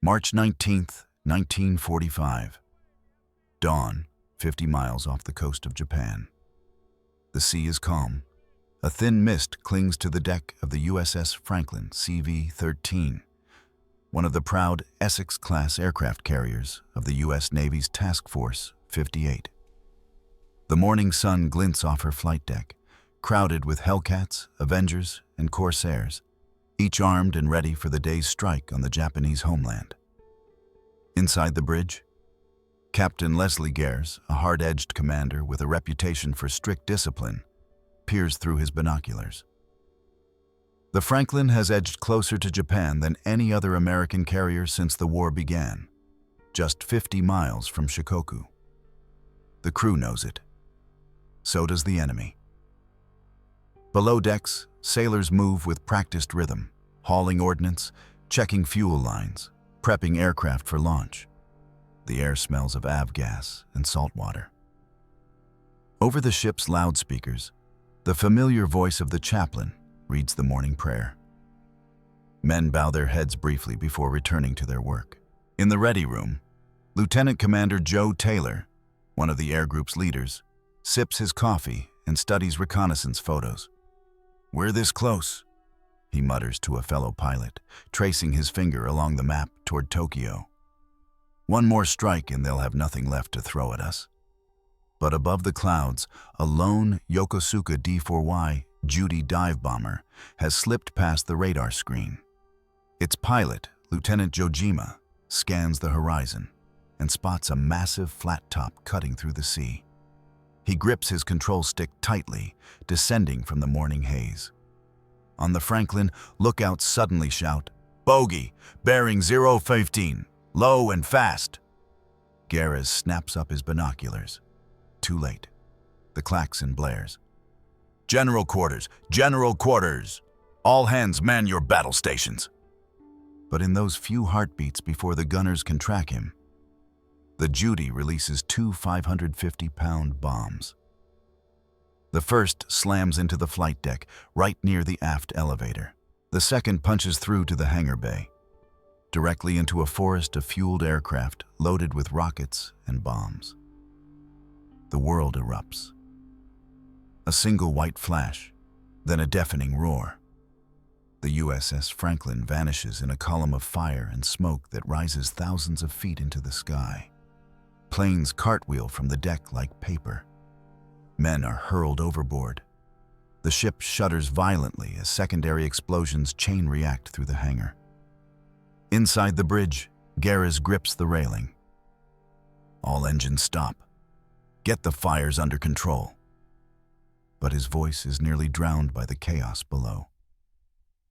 March 19th, 1945. Dawn, 50 miles off the coast of Japan. The sea is calm. A thin mist clings to the deck of the USS Franklin CV-13, one of the proud Essex-class aircraft carriers of the U.S. Navy's Task Force 58. The morning sun glints off her flight deck, crowded with Hellcats, Avengers, and Corsairs, each armed and ready for the day's strike on the Japanese homeland. Inside the bridge, Captain Leslie Gehres, a hard-edged commander with a reputation for strict discipline, peers through his binoculars. The Franklin has edged closer to Japan than any other American carrier since the war began, just 50 miles from Shikoku. The crew knows it. So does the enemy. Below decks, sailors move with practiced rhythm, hauling ordnance, checking fuel lines, prepping aircraft for launch. The air smells of avgas and salt water. Over the ship's loudspeakers, the familiar voice of the chaplain reads the morning prayer. Men bow their heads briefly before returning to their work. In the ready room, Lieutenant Commander Joe Taylor, one of the air group's leaders, sips his coffee and studies reconnaissance photos. "We're this close," he mutters to a fellow pilot, tracing his finger along the map toward Tokyo. "One more strike and they'll have nothing left to throw at us." But above the clouds, a lone Yokosuka D-4Y Judy dive bomber has slipped past the radar screen. Its pilot, Lieutenant Jojima, scans the horizon and spots a massive flat top cutting through the sea. He grips his control stick tightly, descending from the morning haze. On the Franklin, lookouts suddenly shout, "Bogey, bearing 015, low and fast." Gehres snaps up his binoculars. Too late. The klaxon blares. "General quarters! General quarters! All hands man your battle stations!" But in those few heartbeats before the gunners can track him, the Judy releases two 550-pound bombs. The first slams into the flight deck, right near the aft elevator. The second punches through to the hangar bay, directly into a forest of fueled aircraft loaded with rockets and bombs. The world erupts. A single white flash, then a deafening roar. The USS Franklin vanishes in a column of fire and smoke that rises thousands of feet into the sky. Planes cartwheel from the deck like paper. Men are hurled overboard. The ship shudders violently as secondary explosions chain react through the hangar. Inside the bridge, Gehres grips the railing. "All engines stop. Get the fires under control." But his voice is nearly drowned by the chaos below.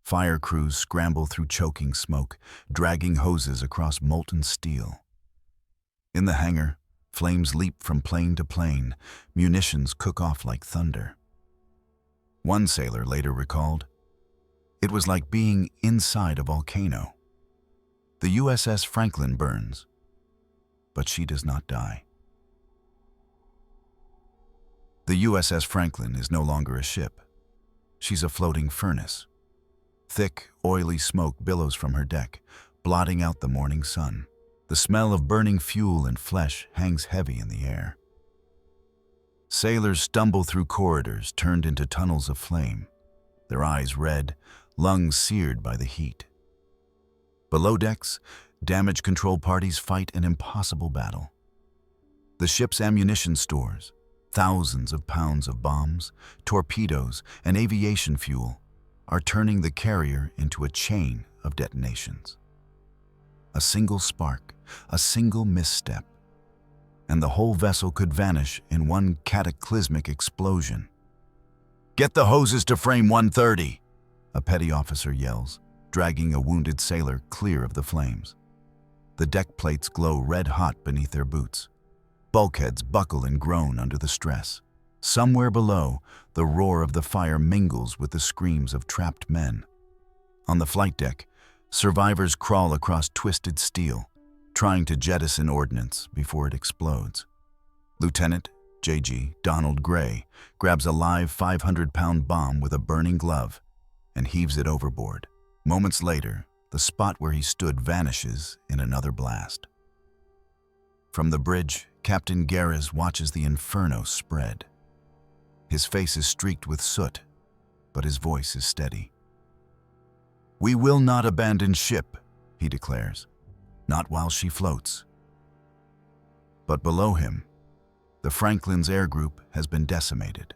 Fire crews scramble through choking smoke, dragging hoses across molten steel. In the hangar, flames leap from plane to plane, munitions cook off like thunder. One sailor later recalled, "It was like being inside a volcano." The USS Franklin burns, but she does not die. The USS Franklin is no longer a ship. She's a floating furnace. Thick, oily smoke billows from her deck, blotting out the morning sun. The smell of burning fuel and flesh hangs heavy in the air. Sailors stumble through corridors turned into tunnels of flame, their eyes red, lungs seared by the heat. Below decks, damage control parties fight an impossible battle. The ship's ammunition stores, thousands of pounds of bombs, torpedoes, and aviation fuel, are turning the carrier into a chain of detonations. A single spark, a single misstep, and the whole vessel could vanish in one cataclysmic explosion. "Get the hoses to frame 130, a petty officer yells, dragging a wounded sailor clear of the flames. The deck plates glow red-hot beneath their boots. Bulkheads buckle and groan under the stress. Somewhere below, the roar of the fire mingles with the screams of trapped men. On the flight deck, survivors crawl across twisted steel, trying to jettison ordnance before it explodes. Lieutenant J.G. Donald Gray grabs a live 500-pound bomb with a burning glove and heaves it overboard. Moments later, the spot where he stood vanishes in another blast. From the bridge, Captain Gehres watches the inferno spread. His face is streaked with soot, but his voice is steady. "We will not abandon ship," he declares, "not while she floats." But below him, the Franklin's air group has been decimated.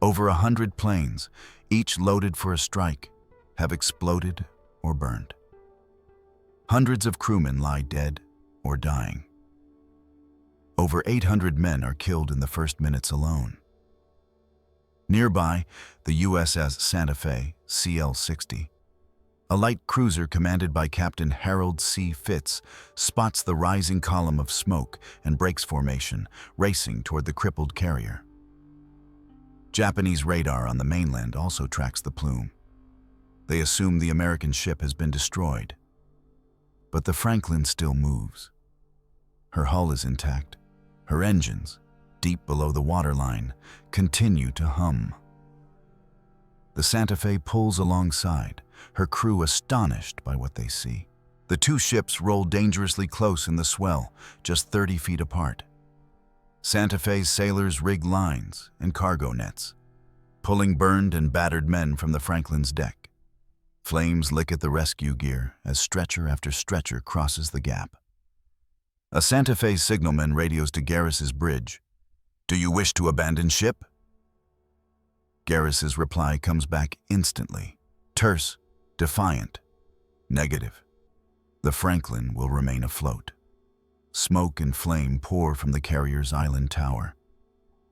Over 100 planes, each loaded for a strike, have exploded or burned. Hundreds of crewmen lie dead or dying. Over 800 men are killed in the first minutes alone. Nearby, the USS Santa Fe, CL-60, a light cruiser commanded by Captain Harold C. Fitz, spots the rising column of smoke and breaks formation, racing toward the crippled carrier. Japanese radar on the mainland also tracks the plume. They assume the American ship has been destroyed. But the Franklin still moves. Her hull is intact. Her engines, deep below the waterline, continue to hum. The Santa Fe pulls alongside, her crew astonished by what they see. The two ships roll dangerously close in the swell, just 30 feet apart. Santa Fe's sailors rig lines and cargo nets, pulling burned and battered men from the Franklin's deck. Flames lick at the rescue gear as stretcher after stretcher crosses the gap. A Santa Fe signalman radios to Gehres's bridge. "Do you wish to abandon ship?" Gehres's reply comes back instantly, terse, defiant. "Negative. The Franklin will remain afloat." Smoke and flame pour from the carrier's island tower.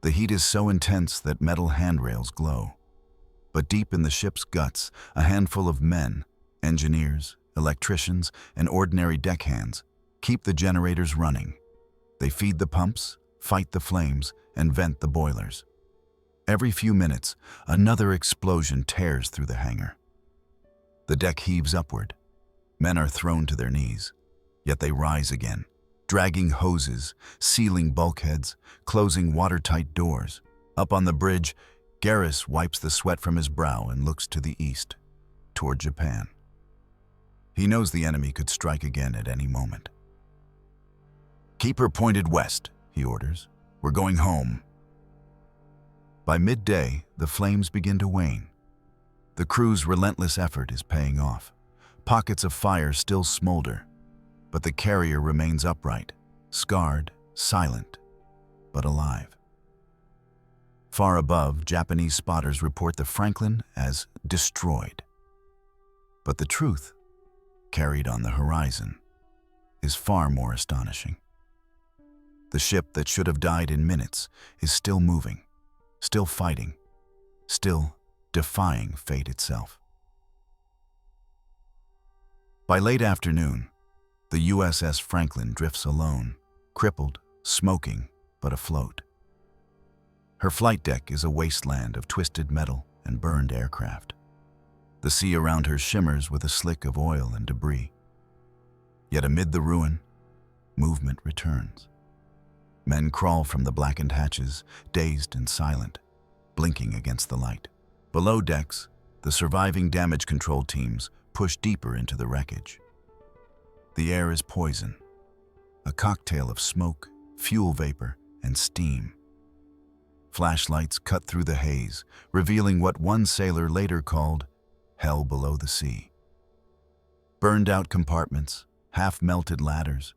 The heat is so intense that metal handrails glow. But deep in the ship's guts, a handful of men, engineers, electricians, and ordinary deckhands, keep the generators running. They feed the pumps, fight the flames, and vent the boilers. Every few minutes, another explosion tears through the hangar. The deck heaves upward. Men are thrown to their knees, yet they rise again, dragging hoses, sealing bulkheads, closing watertight doors. Up on the bridge, Gehres wipes the sweat from his brow and looks to the east, toward Japan. He knows the enemy could strike again at any moment. "Keep her pointed west," he orders. "We're going home." By midday, the flames begin to wane. The crew's relentless effort is paying off. Pockets of fire still smolder, but the carrier remains upright, scarred, silent, but alive. Far above, Japanese spotters report the Franklin as destroyed. But the truth, carried on the horizon, is far more astonishing. The ship that should have died in minutes is still moving, still fighting, still defying fate itself. By late afternoon, the USS Franklin drifts alone, crippled, smoking, but afloat. Her flight deck is a wasteland of twisted metal and burned aircraft. The sea around her shimmers with a slick of oil and debris. Yet amid the ruin, movement returns. Men crawl from the blackened hatches, dazed and silent, blinking against the light. Below decks, the surviving damage control teams push deeper into the wreckage. The air is poison, a cocktail of smoke, fuel vapor, and steam. Flashlights cut through the haze, revealing what one sailor later called hell below the sea. Burned-out compartments, half-melted ladders,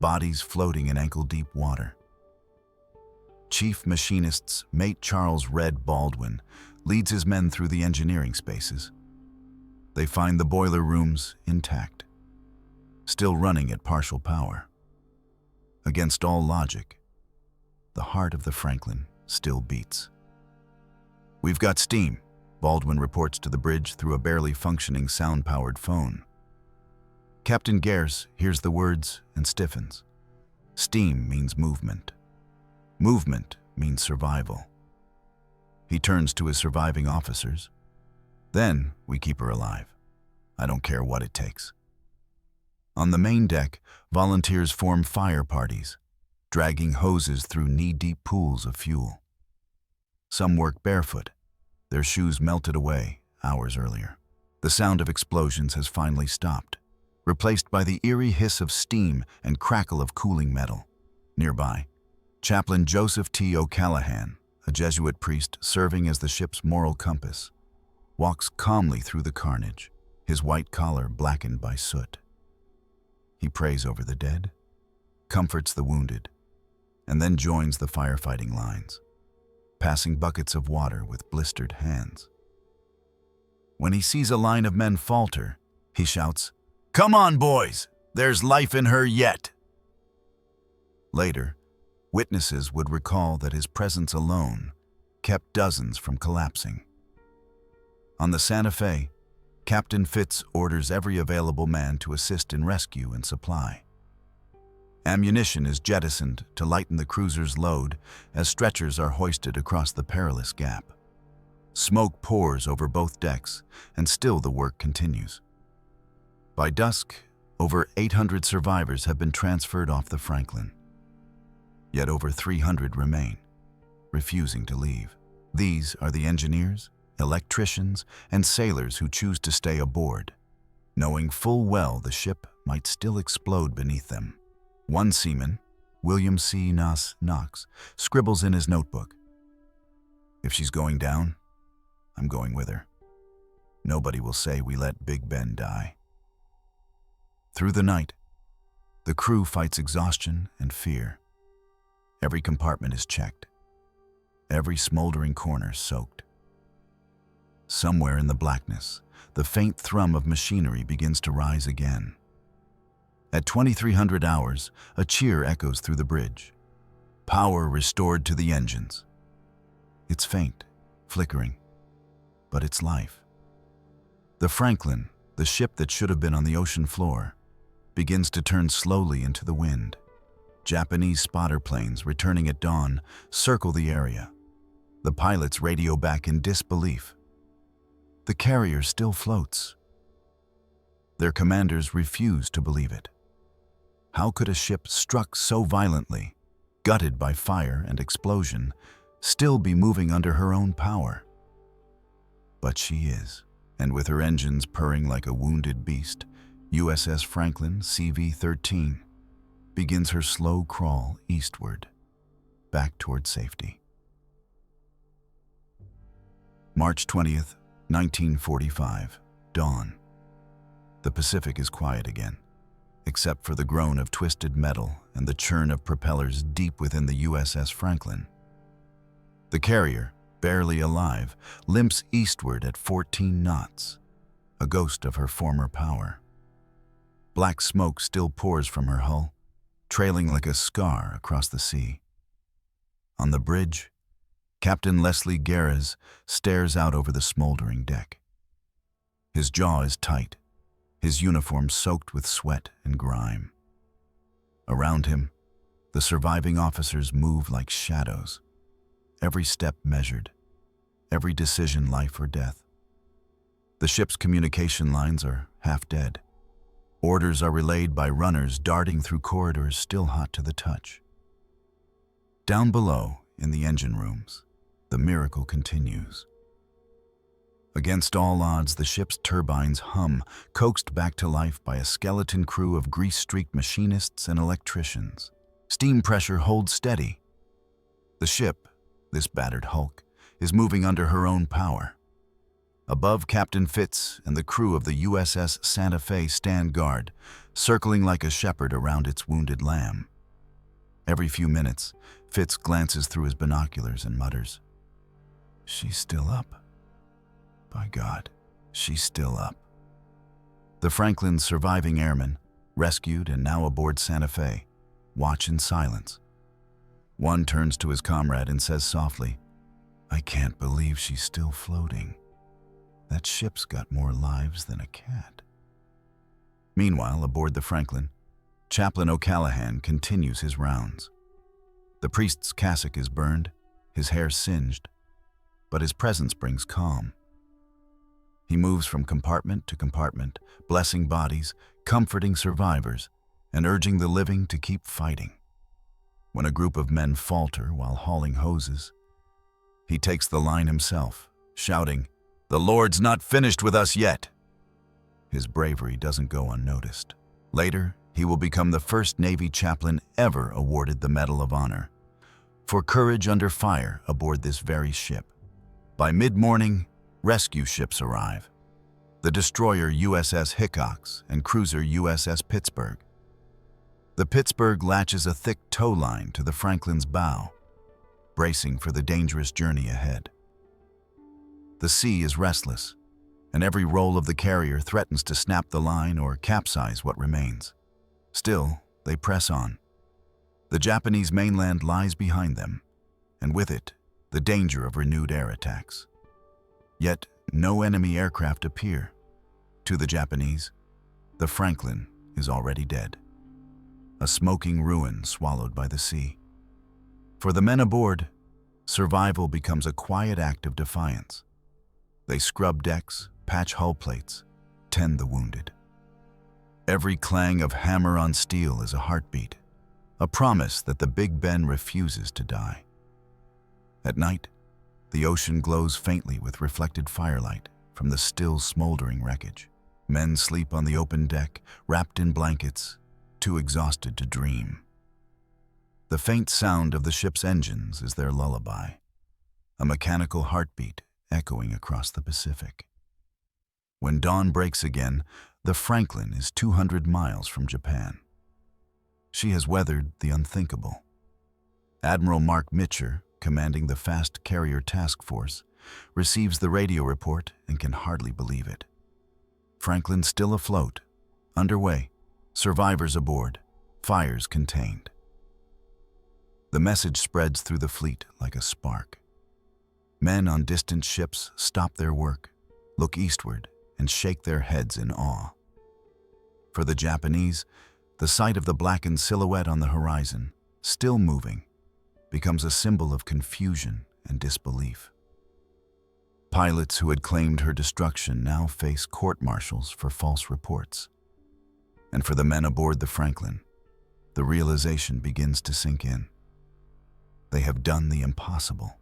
bodies floating in ankle-deep water. Chief Machinist's Mate Charles "Red" Baldwin leads his men through the engineering spaces. They find the boiler rooms intact, still running at partial power. Against all logic, the heart of the Franklin still beats. "We've got steam," Baldwin reports to the bridge through a barely functioning sound-powered phone. Captain Gehres hears the words and stiffens. Steam means movement. Movement means survival. He turns to his surviving officers. "Then we keep her alive. I don't care what it takes." On the main deck, volunteers form fire parties, dragging hoses through knee-deep pools of fuel. Some work barefoot, their shoes melted away hours earlier. The sound of explosions has finally stopped, replaced by the eerie hiss of steam and crackle of cooling metal. Nearby, Chaplain Joseph O'Callahan, a Jesuit priest serving as the ship's moral compass, walks calmly through the carnage, his white collar blackened by soot. He prays over the dead, comforts the wounded, and then joins the firefighting lines, passing buckets of water with blistered hands. When he sees a line of men falter, he shouts, "Come on, boys! There's life in her yet!" Later, witnesses would recall that his presence alone kept dozens from collapsing. On the Santa Fe, Captain Fitz orders every available man to assist in rescue and supply. Ammunition is jettisoned to lighten the cruiser's load as stretchers are hoisted across the perilous gap. Smoke pours over both decks, and still the work continues. By dusk, over 800 survivors have been transferred off the Franklin. Yet over 300 remain, refusing to leave. These are the engineers, electricians, and sailors who choose to stay aboard, knowing full well the ship might still explode beneath them. One seaman, William C. Knox, scribbles in his notebook, "If she's going down, I'm going with her. Nobody will say we let Big Ben die." Through the night, the crew fights exhaustion and fear. Every compartment is checked, every smoldering corner soaked. Somewhere in the blackness, the faint thrum of machinery begins to rise again. At 2300 hours, a cheer echoes through the bridge. Power restored to the engines. It's faint, flickering, but it's life. The Franklin, the ship that should have been on the ocean floor, begins to turn slowly into the wind. Japanese spotter planes returning at dawn circle the area. The pilots radio back in disbelief. The carrier still floats. Their commanders refuse to believe it. How could a ship struck so violently, gutted by fire and explosion, still be moving under her own power? But she is, and with her engines purring like a wounded beast, USS Franklin, CV-13, begins her slow crawl eastward, back toward safety. March 20th, 1945, dawn. The Pacific is quiet again, except for the groan of twisted metal and the churn of propellers deep within the USS Franklin. The carrier, barely alive, limps eastward at 14 knots, a ghost of her former power. Black smoke still pours from her hull, trailing like a scar across the sea. On the bridge, Captain Leslie Gehres stares out over the smoldering deck. His jaw is tight, his uniform soaked with sweat and grime. Around him, the surviving officers move like shadows, every step measured, every decision life or death. The ship's communication lines are half dead. Orders are relayed by runners darting through corridors still hot to the touch. Down below, in the engine rooms, the miracle continues. Against all odds, the ship's turbines hum, coaxed back to life by a skeleton crew of grease-streaked machinists and electricians. Steam pressure holds steady. The ship, this battered hulk, is moving under her own power. Above, Captain Fitz and the crew of the USS Santa Fe stand guard, circling like a shepherd around its wounded lamb. Every few minutes, Fitz glances through his binoculars and mutters, "She's still up. By God, she's still up." The Franklin's surviving airmen, rescued and now aboard Santa Fe, watch in silence. One turns to his comrade and says softly, "I can't believe she's still floating. That ship's got more lives than a cat." Meanwhile, aboard the Franklin, Chaplain O'Callahan continues his rounds. The priest's cassock is burned, his hair singed, but his presence brings calm. He moves from compartment to compartment, blessing bodies, comforting survivors, and urging the living to keep fighting. When a group of men falter while hauling hoses, he takes the line himself, shouting, "The Lord's not finished with us yet." his bravery doesn't go unnoticed. Later, he will become the first Navy chaplain ever awarded the Medal of Honor for courage under fire aboard this very ship. By mid-morning, rescue ships arrive. The destroyer USS Hickox and cruiser USS Pittsburgh. The Pittsburgh latches a thick tow line to the Franklin's bow, bracing for the dangerous journey ahead. The sea is restless, and every roll of the carrier threatens to snap the line or capsize what remains. Still, they press on. The Japanese mainland lies behind them, and with it, the danger of renewed air attacks. Yet, no enemy aircraft appear. To the Japanese, the Franklin is already dead, a smoking ruin swallowed by the sea. For the men aboard, survival becomes a quiet act of defiance. They scrub decks, patch hull plates, tend the wounded. Every clang of hammer on steel is a heartbeat, a promise that the Big Ben refuses to die. At night, the ocean glows faintly with reflected firelight from the still smoldering wreckage. Men sleep on the open deck, wrapped in blankets, too exhausted to dream. The faint sound of the ship's engines is their lullaby, a mechanical heartbeat echoing across the Pacific. When dawn breaks again, the Franklin is 200 miles from Japan. She has weathered the unthinkable. Admiral Mark Mitcher, commanding the Fast Carrier Task Force, receives the radio report and can hardly believe it. Franklin still afloat, underway, survivors aboard, fires contained. The message spreads through the fleet like a spark. Men on distant ships stop their work, look eastward, and shake their heads in awe. For the Japanese, the sight of the blackened silhouette on the horizon, still moving, becomes a symbol of confusion and disbelief. Pilots who had claimed her destruction now face court-martials for false reports. And for the men aboard the Franklin, the realization begins to sink in. They have done the impossible.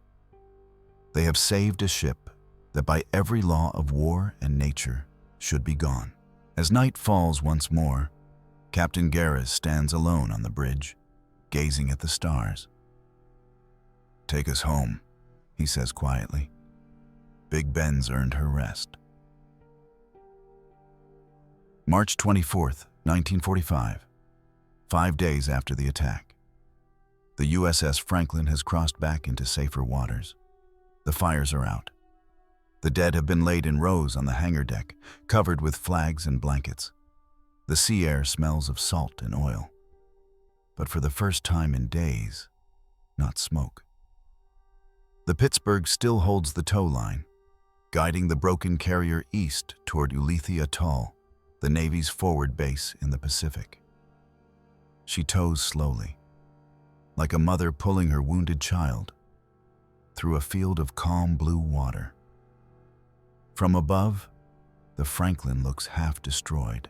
They have saved a ship that by every law of war and nature should be gone. As night falls once more, Captain Gehres stands alone on the bridge, gazing at the stars. "Take us home," he says quietly. "Big Ben's earned her rest." March 24th, 1945, 5 days after the attack. The USS Franklin has crossed back into safer waters. The fires are out. The dead have been laid in rows on the hangar deck, covered with flags and blankets. The sea air smells of salt and oil. But for the first time in days, not smoke. The Pittsburgh still holds the tow line, guiding the broken carrier east toward Ulithi Atoll, the Navy's forward base in the Pacific. She tows slowly, like a mother pulling her wounded child, through a field of calm blue water. From above, the Franklin looks half destroyed,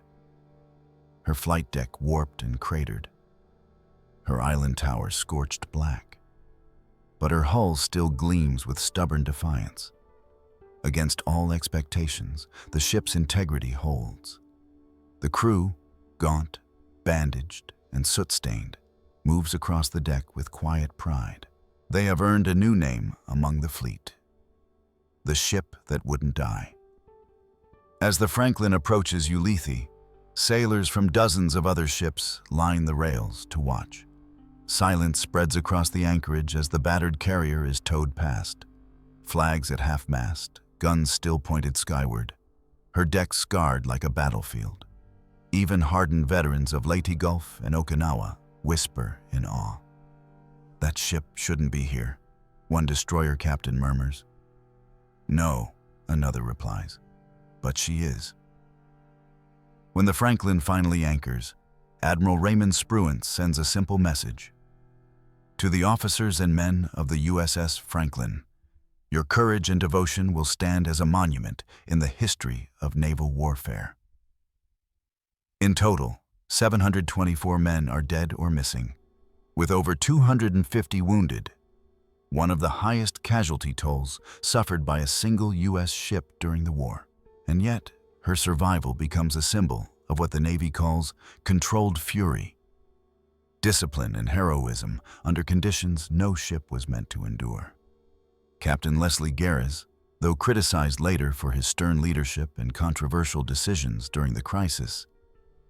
her flight deck warped and cratered, her island tower scorched black. But her hull still gleams with stubborn defiance. Against all expectations, the ship's integrity holds. The crew, gaunt, bandaged, and soot-stained, moves across the deck with quiet pride. They have earned a new name among the fleet: the ship that wouldn't die. As the Franklin approaches Ulithi, sailors from dozens of other ships line the rails to watch. Silence spreads across the anchorage as the battered carrier is towed past. Flags at half-mast, guns still pointed skyward, her deck scarred like a battlefield. Even hardened veterans of Leyte Gulf and Okinawa whisper in awe. "That ship shouldn't be here," one destroyer captain murmurs. "No," another replies, "but she is." When the Franklin finally anchors, Admiral Raymond Spruance sends a simple message. "To the officers and men of the USS Franklin, your courage and devotion will stand as a monument in the history of naval warfare." In total, 724 men are dead or missing, with over 250 wounded, one of the highest casualty tolls suffered by a single U.S. ship during the war. And yet, her survival becomes a symbol of what the Navy calls controlled fury, discipline and heroism under conditions no ship was meant to endure. Captain Leslie Gehres, though criticized later for his stern leadership and controversial decisions during the crisis,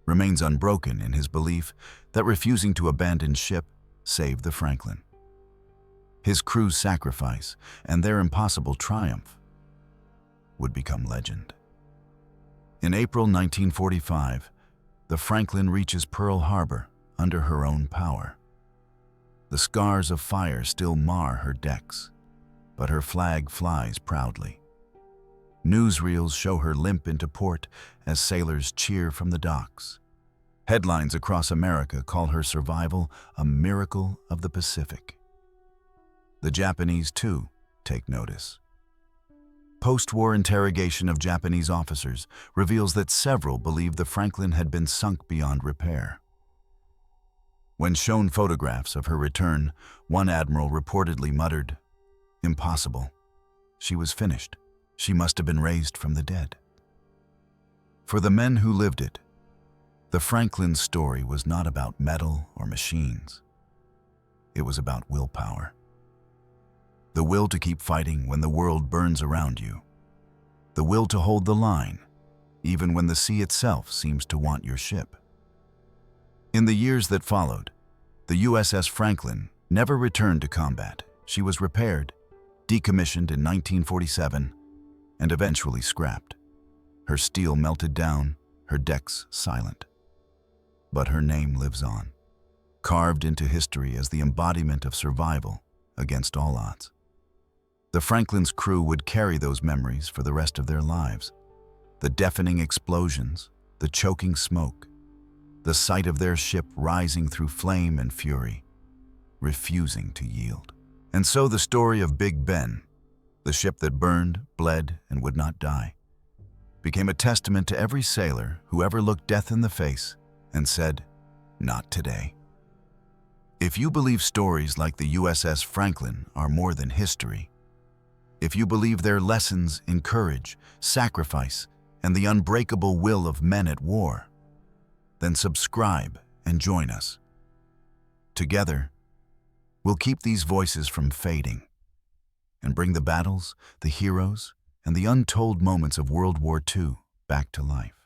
remains unbroken in his belief that refusing to abandon ship saved the Franklin. His crew's sacrifice and their impossible triumph would become legend. In April 1945, the Franklin reaches Pearl Harbor under her own power. The scars of fire still mar her decks, but her flag flies proudly. Newsreels show her limp into port as sailors cheer from the docks. Headlines across America call her survival a miracle of the Pacific. The Japanese, too, take notice. Post-war interrogation of Japanese officers reveals that several believed the Franklin had been sunk beyond repair. When shown photographs of her return, one admiral reportedly muttered, "Impossible. She was finished. She must have been raised from the dead." For the men who lived it, the Franklin's story was not about metal or machines. It was about willpower. The will to keep fighting when the world burns around you. The will to hold the line, even when the sea itself seems to want your ship. In the years that followed, the USS Franklin never returned to combat. She was repaired, decommissioned in 1947, and eventually scrapped. Her steel melted down, her decks silent. But her name lives on, carved into history as the embodiment of survival against all odds. The Franklin's crew would carry those memories for the rest of their lives. The deafening explosions, the choking smoke, the sight of their ship rising through flame and fury, refusing to yield. And so the story of Big Ben, the ship that burned, bled, and would not die, became a testament to every sailor who ever looked death in the face and said, "Not today." If you believe stories like the USS Franklin are more than history, if you believe their lessons in courage, sacrifice, and the unbreakable will of men at war, then subscribe and join us. Together, we'll keep these voices from fading and bring the battles, the heroes, and the untold moments of World War II back to life.